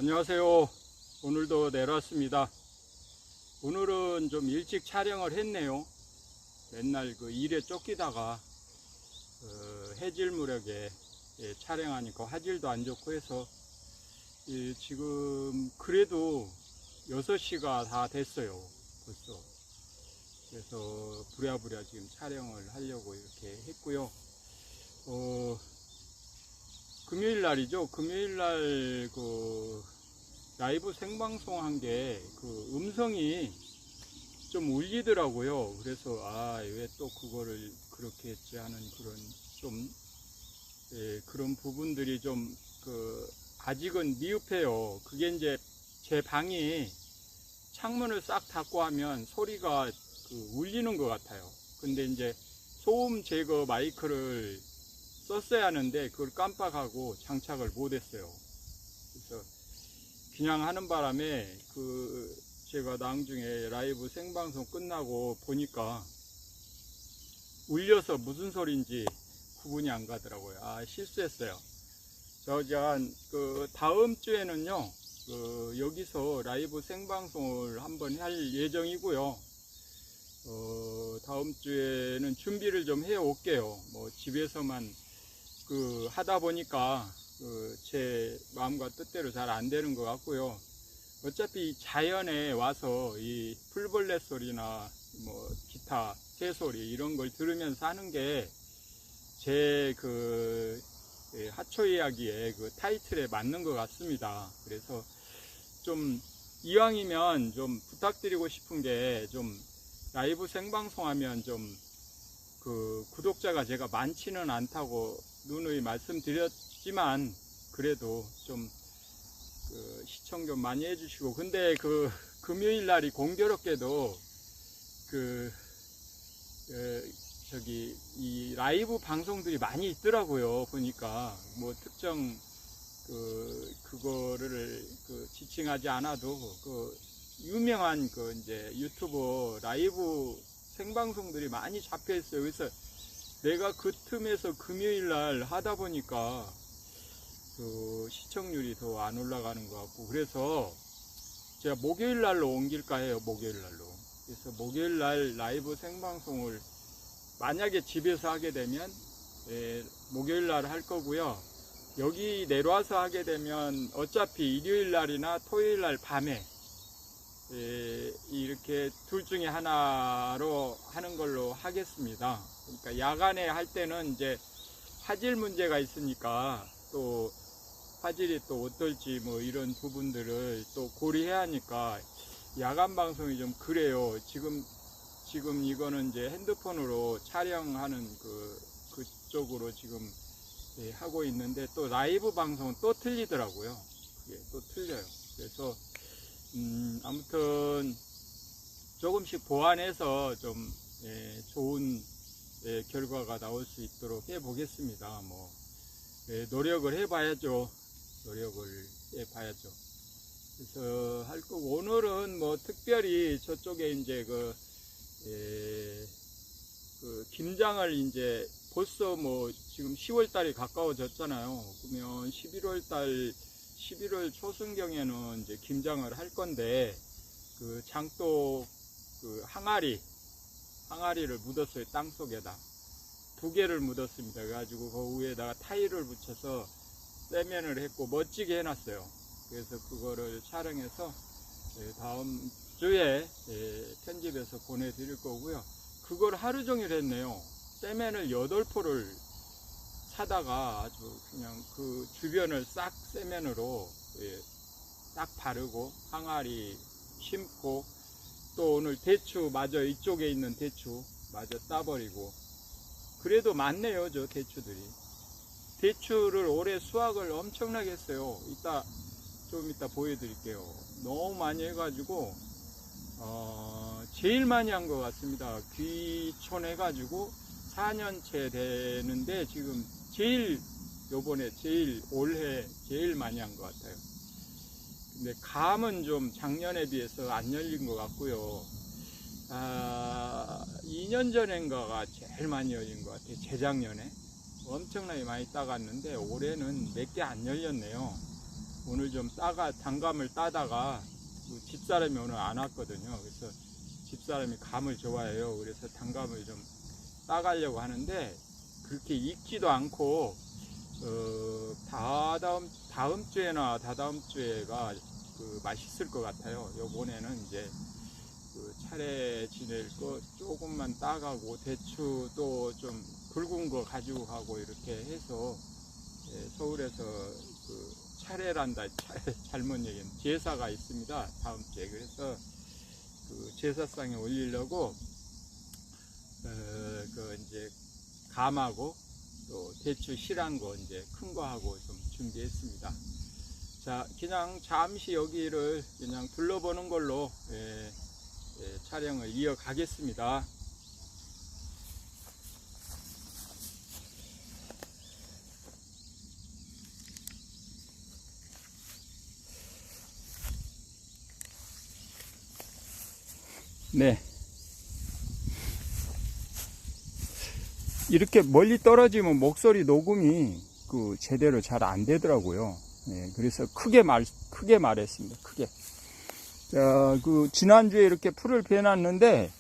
안녕하세요. 오늘도 내려왔습니다. 오늘은 좀 일찍 촬영을 했네요. 맨날 그 일에 쫓기다가 해질 무렵에 촬영하니까 화질도 안 좋고 해서 지금 그래도 6시가 다 됐어요. 벌써. 그래서 부랴부랴 지금 촬영을 하려고 이렇게 했고요. 금요일 날이죠. 금요일 날 그 라이브 생방송 한 게 그 음성이 좀 울리더라고요. 그래서 왜 또 그거를 그렇게 했지 하는 그런 좀 그런 부분들이 좀 아직은 미흡해요. 그게 이제 제 방이 창문을 싹 닫고 하면 소리가 울리는 것 같아요. 근데 이제 소음 제거 마이크를 썼어야 하는데 그걸 깜빡하고 장착을 못했어요. 그래서 그냥 하는 바람에 제가 나중에 라이브 생방송 끝나고 보니까 울려서 무슨 소리인지 구분이 안 가더라고요. 실수했어요. 다음 주에는요 여기서 라이브 생방송을 한번 할 예정이고요. 다음 주에는 준비를 좀 해 올게요. 뭐 집에서만 하다 보니까 제 마음과 뜻대로 잘 안 되는 것 같고요. 어차피 자연에 와서 이 풀벌레 소리나 뭐 기타 새소리 이런 걸 들으면서 하는 게 제 하초 이야기의 타이틀에 맞는 것 같습니다. 그래서 좀 이왕이면 좀 부탁드리고 싶은 게 좀 라이브 생방송 하면 좀 구독자가 제가 많지는 않다고 누누이 말씀드렸지만 그래도 좀 시청 좀 많이 해주시고, 근데 금요일 날이 공교롭게도 이 라이브 방송들이 많이 있더라고요. 보니까 뭐 특정 그거를 지칭하지 않아도 유명한 이제 유튜버 라이브 생방송들이 많이 잡혀 있어요. 그래서 내가 그 틈에서 금요일 날 하다 보니까 시청률이 더 안 올라가는 것 같고, 그래서 제가 목요일 날로 옮길까 해요. 목요일 날로. 그래서 목요일 날 라이브 생방송을 만약에 집에서 하게 되면 목요일 날 할 거고요. 여기 내려와서 하게 되면 어차피 일요일 날이나 토요일 날 밤에 이렇게 둘 중에 하나로 하는 걸로 하겠습니다. 그러니까 야간에 할 때는 이제 화질 문제가 있으니까 또 화질이 또 어떨지 뭐 이런 부분들을 또 고려해야 하니까 야간 방송이 좀 그래요. 지금 이거는 이제 핸드폰으로 촬영하는 그쪽으로 지금 하고 있는데, 또 라이브 방송은 또 틀리더라고요. 그게 또 틀려요. 그래서 아무튼 조금씩 보완해서 좀 좋은 결과가 나올 수 있도록 해 보겠습니다. 뭐 노력을 해봐야죠. 그래서 할 거고, 오늘은 뭐 특별히 저쪽에 이제 김장을 이제 벌써 뭐 지금 10월달이 가까워졌잖아요. 그러면 11월 초순경에는 이제 김장을 할 건데, 장독 항아리를 묻었어요. 땅 속에다 2개를 묻었습니다. 그래가지고 그 위에다가 타일을 붙여서 세면을 했고 멋지게 해놨어요. 그래서 그거를 촬영해서 다음 주에 편집해서 보내드릴 거고요. 그걸 하루 종일 했네요. 세면을 8포를 사다가 아주 그냥 그 주변을 싹 세면으로 딱 바르고 항아리 심고, 또 오늘 대추 마저 이쪽에 있는 대추 마저 따버리고, 그래도 많네요. 저 대추들이. 대추를 올해 수확을 엄청나게 했어요. 좀 이따 보여드릴게요. 너무 많이 해가지고 제일 많이 한 것 같습니다. 귀촌해가지고 4년째 되는데 지금 올해 제일 많이 한 것 같아요. 근데 감은 좀 작년에 비해서 안 열린 것 같고요. 2년 전인가가 제일 많이 열린 것 같아요. 재작년에 엄청나게 많이 따갔는데 올해는 몇 개 안 열렸네요. 오늘 좀 단감을 따다가 집사람이 오늘 안 왔거든요. 그래서 집사람이 감을 좋아해요. 그래서 단감을 좀 따가려고 하는데 그렇게 익지도 않고 다음 주에나 다다음 주에가 맛있을 것 같아요. 요번에는 이제 차례 지낼 거 조금만 따가고 대추도 좀 굵은 거 가지고 가고 이렇게 해서 서울에서 차례란다 잘못 얘기했네. 제사가 있습니다. 다음 주에. 그래서 제사상에 올리려고 이제 감하고 또 대추 실한 거 이제 큰 거 하고 좀 준비했습니다. 자, 그냥 잠시 여기를 그냥 둘러보는 걸로 촬영을 이어가겠습니다. 네. 이렇게 멀리 떨어지면 목소리 녹음이 제대로 잘 안 되더라고요. 네, 그래서 크게 말했습니다. 크게. 자, 지난주에 이렇게 풀을 베놨는데,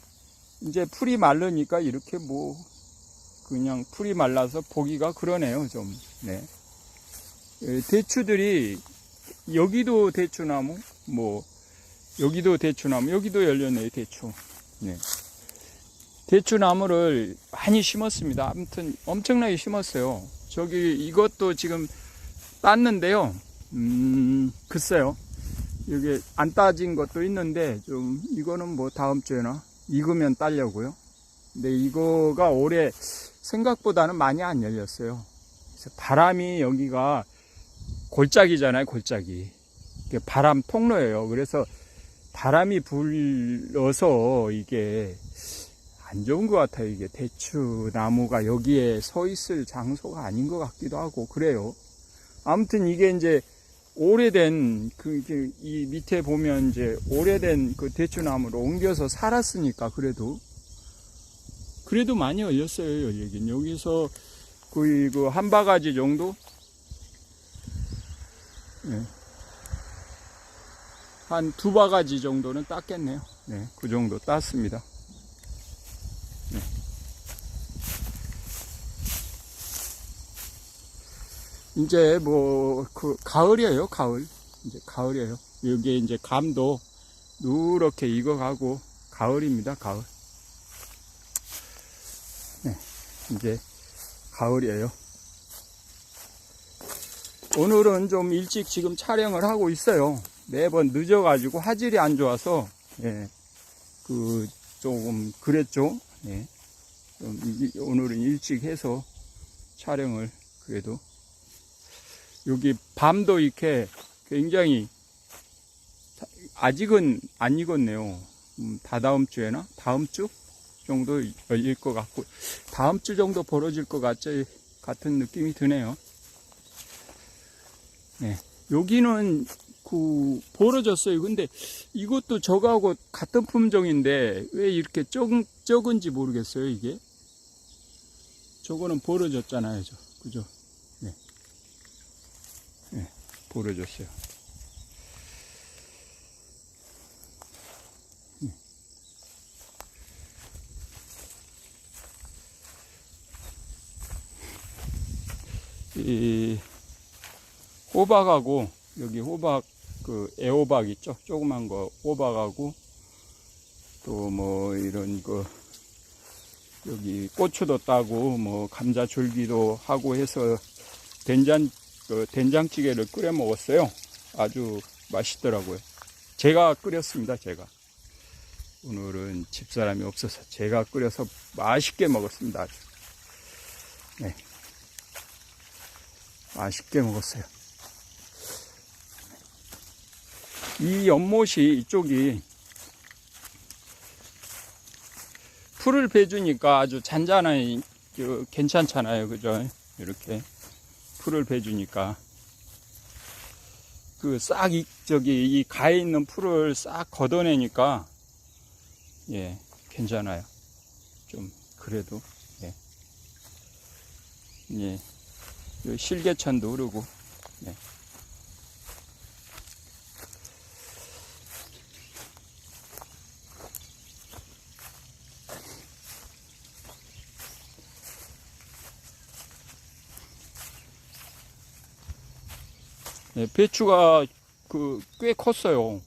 이제 풀이 마르니까 이렇게 그냥 풀이 말라서 보기가 그러네요, 좀. 네. 대추들이, 여기도 대추나무, 여기도 대추나무, 여기도 열렸네요, 대추. 네. 대추나무를 많이 심었습니다. 아무튼 엄청나게 심었어요. 이것도 지금 땄는데요. 글쎄요. 여기 안 따진 것도 있는데, 이거는 다음 주에나 익으면 따려고요. 근데 이거가 올해 생각보다는 많이 안 열렸어요. 그래서 바람이 여기가 골짜기잖아요, 골짜기. 바람 통로예요. 그래서 바람이 불어서 이게 안 좋은 것 같아요. 이게 대추 나무가 여기에 서 있을 장소가 아닌 것 같기도 하고 그래요. 아무튼 이게 이제 오래된 이 밑에 보면 이제 오래된 대추 나무로 옮겨서 살았으니까 그래도 많이 열렸어요. 여기서 거의 한 바가지 정도, 네. 한 2바가지 정도는 땄겠네요. 네, 그 정도 땄습니다. 네. 이제 가을이에요, 가을. 이제 가을이에요. 여기 이제 감도 누렇게 익어가고 가을입니다, 가을. 네, 이제 가을이에요. 오늘은 좀 일찍 지금 촬영을 하고 있어요. 매번 늦어가지고 화질이 안 좋아서, 예, 조금 그랬죠. 예. 오늘은 일찍 해서 촬영을 그래도. 여기 밤도 이렇게 굉장히, 아직은 안 익었네요. 다다음 주에나 다음 주 정도 열릴 것 같고, 다음 주 정도 벌어질 것 같은 느낌이 드네요. 네. 여기는 벌어졌어요. 근데 이것도 저거하고 같은 품종인데 왜 이렇게 적은지 모르겠어요. 이게 저거는 벌어졌잖아요. 그죠? 네. 네, 벌어졌어요. 네. 이 호박하고 여기 호박 애호박 있죠? 조그만 거 호박하고 또 이런 여기 고추도 따고 감자 줄기도 하고 해서 된장찌개를 끓여 먹었어요. 아주 맛있더라고요. 제가 끓였습니다. 제가 오늘은 집사람이 없어서 제가 끓여서 맛있게 먹었습니다. 아주. 네. 맛있게 먹었어요. 이 연못이 이쪽이 풀을 베주니까 아주 잔잔하니 괜찮잖아요. 그죠? 이렇게 풀을 베주니까 이 가에 있는 풀을 싹 걷어내니까 예, 괜찮아요. 좀 그래도 예. 예. 실개천도 흐르고 예. 예, 배추가 꽤 컸어요.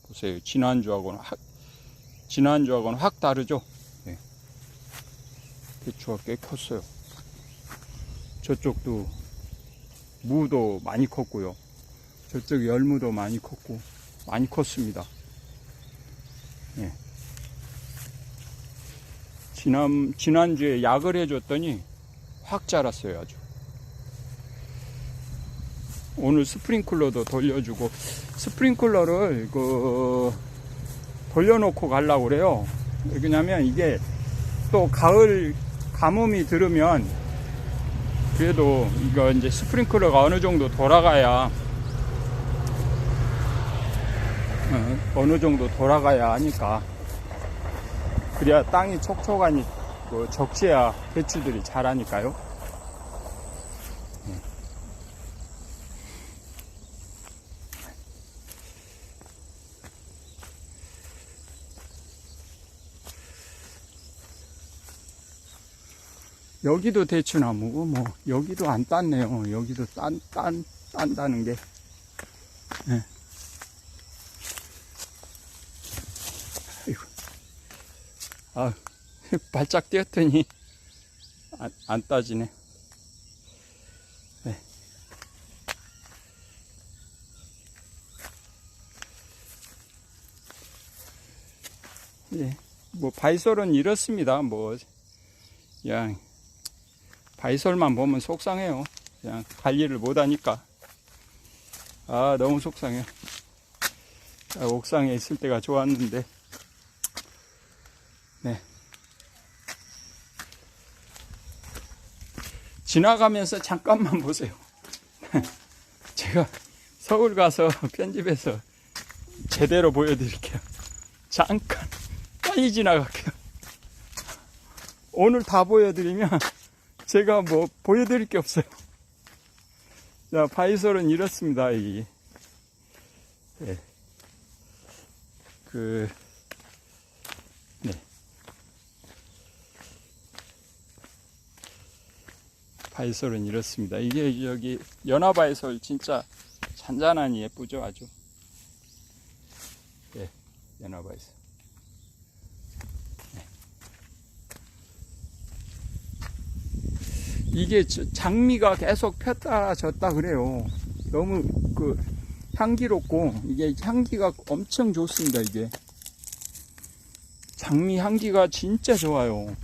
보세요. 지난주하고는 확 다르죠. 예. 배추가 꽤 컸어요. 저쪽도 무도 많이 컸고요. 저쪽 열무도 많이 컸고 많이 컸습니다. 예. 지난주에 약을 해줬더니 확 자랐어요. 아주. 오늘 스프링클러도 돌려주고, 스프링클러를 돌려놓고 가려고 그래요. 왜냐면 이게 또 가을 가뭄이 들으면 그래도 이거 이제 스프링클러가 어느 정도 돌아가야 하니까, 그래야 땅이 촉촉하니 적셔야 배추들이 자라니까요. 여기도 대추나무고, 뭐, 여기도 안 땄네요. 여기도 딴다는 게. 네. 아이고. 발짝 뛰었더니, 안 따지네. 네. 예. 뭐, 바이솔은 이렇습니다. 뭐, 그냥, 바이솔만 보면 속상해요. 그냥 관리를 못하니까. 아, 너무 속상해. 옥상에 있을 때가 좋았는데. 네. 지나가면서 잠깐만 보세요. 제가 서울 가서 편집해서 제대로 보여드릴게요. 잠깐 빨리 지나갈게요. 오늘 다 보여드리면 제가 뭐 보여드릴 게 없어요. 자, 바이솔은 이렇습니다. 이 네. 네. 바이솔은 이렇습니다. 이게 여기 연화바이솔 진짜 잔잔하니 예쁘죠, 아주. 네, 연화바이솔. 네. 이게 장미가 계속 폈다 졌다 그래요. 너무 향기롭고, 이게 향기가 엄청 좋습니다. 이게 장미 향기가 진짜 좋아요.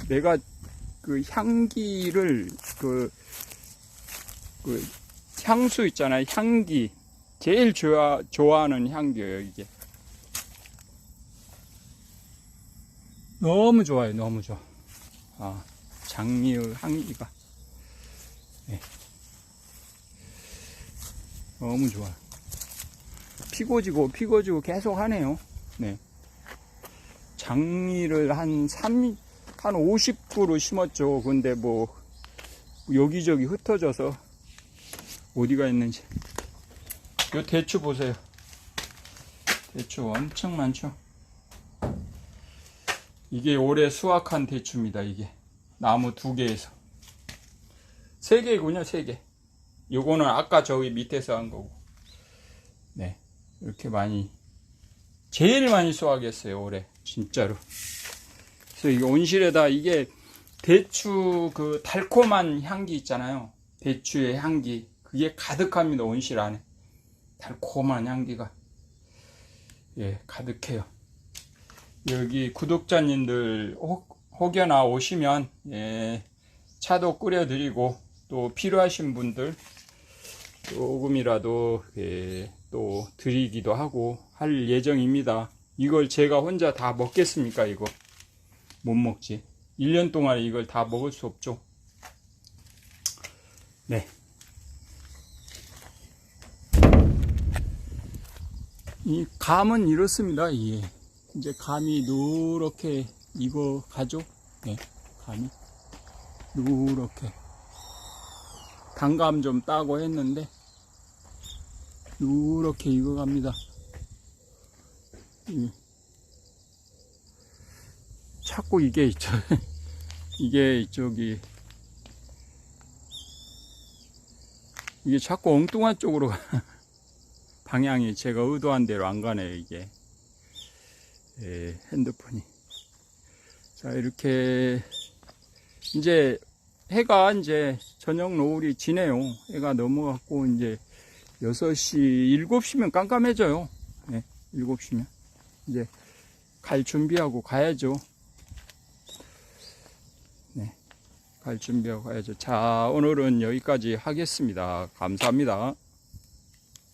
내가 향기를 향수 있잖아요. 향기 제일 좋아하는 향기예요. 이게 너무 좋아요. 너무 좋아. 아, 장미의 향기가 네. 너무 좋아. 피고지고 계속 하네요. 네. 장미를 한 50그루 심었죠. 근데 뭐 여기저기 흩어져서 어디가 있는지. 요 대추 보세요. 대추 엄청 많죠. 이게 올해 수확한 대추입니다. 이게 나무 2개에서 3개군요. 3개. 요거는 아까 저기 밑에서 한 거고. 네, 이렇게 제일 많이 수확했어요 올해. 진짜로. 그래서 이 온실에다 이게 대추 달콤한 향기 있잖아요. 대추의 향기, 그게 가득합니다. 온실 안에 달콤한 향기가 예 가득해요. 여기 구독자님들 혹여나 오시면 예, 차도 끓여드리고, 또 필요하신 분들 조금이라도 예, 또 드리기도 하고 할 예정입니다. 이걸 제가 혼자 다 먹겠습니까? 이거 못 먹지. 1년 동안 이걸 다 먹을 수 없죠. 네. 이 감은 이렇습니다. 예. 이제 감이 누렇게 익어 가죠. 네. 감이 누렇게. 단감 좀 따고 했는데 누렇게 익어갑니다. 자꾸 이게 저기 이게 자꾸 엉뚱한 쪽으로 방향이 제가 의도한 대로 안 가네요, 이게. 예, 핸드폰이. 자, 이렇게 이제 해가 이제 저녁 노을이 지네요. 해가 넘어갔고 이제 6시, 7시면 깜깜해져요. 예, 7시면 이제 갈 준비하고 가야죠. 네, 갈 준비하고 가야죠. 자, 오늘은 여기까지 하겠습니다. 감사합니다.